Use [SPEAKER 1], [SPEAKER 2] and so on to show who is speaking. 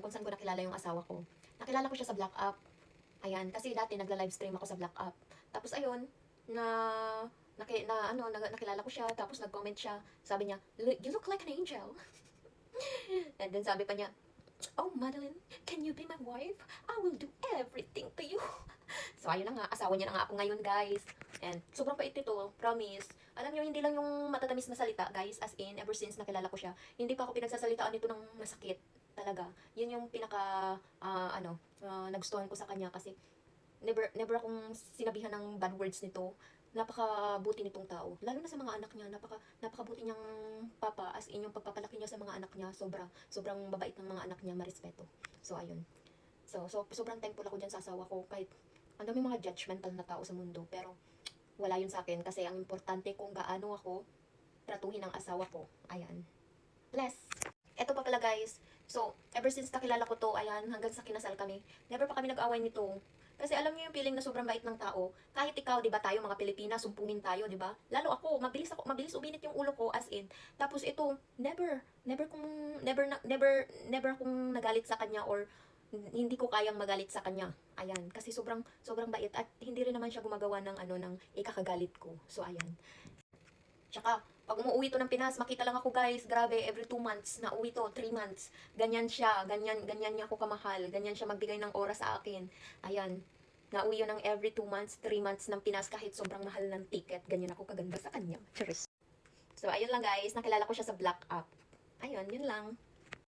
[SPEAKER 1] kung saan ko nakilala yung asawa ko. Nakilala ko siya sa Black App. Ayan, kasi dati nagla-livestream ako sa Black App. Tapos ayun, nakilala ko siya, tapos nag-comment siya. Sabi niya, "You look like an angel." And then sabi pa niya, "Oh, Madeline, can you be my wife? I will do everything to you." So, ayun na nga, asawa niya na nga ako ngayon, guys. And sobrang pait nito, promise. Alam niyo, hindi lang yung matatamis na salita, guys, as in, ever since nakilala ko siya, hindi pa ako pinagsasalitaan nito ng masakit. Talaga. Yun yung nagustuhan ko sa kanya kasi never akong sinabihan ng bad words nito. Napakabuti nitong tao. Lalo na sa mga anak niya, napakabuti niyang papa, as in yung pagpapalaki niya sa mga anak niya, sobrang babait ng mga anak niya, marespeto. So, ayun. So sobrang thankful ako dyan sa asawa ko, kahit ang dami mga judgmental na tao sa mundo, pero wala yun sa akin kasi ang importante kung gaano ako tratuhin ang asawa ko. Ayan. Bless! Eto pa pala, guys. So, ever since nakilala ko to, ayan, hanggang sa kinasal kami, never pa kami nag-away nito. Kasi alam niyo yung feeling na sobrang bait ng tao. Kahit ikaw, 'di ba, tayo mga Pilipina, sumpungin tayo, 'di ba? Lalo ako, mabilis uminit yung ulo ko, as in. Tapos ito, never akong nagalit sa kanya, or hindi ko kayang magalit sa kanya. Ayan, kasi sobrang bait, at hindi rin naman siya gumagawa ng ikakagalit ko. So ayan. Tsaka, pag umuwi to ng Pinas, makita lang ako, guys, grabe, every 2 months, na uwi to, 3 months. Ganyan siya, ganyan niya ako kamahal, ganyan siya magbigay ng oras sa akin. Ayan, nauwi yun ng every 2 months, 3 months ng Pinas, kahit sobrang mahal ng ticket, ganyan ako kaganda sa kanya. Charis. So, ayun lang, guys, nakilala ko siya sa Black App. Ayun, yun lang.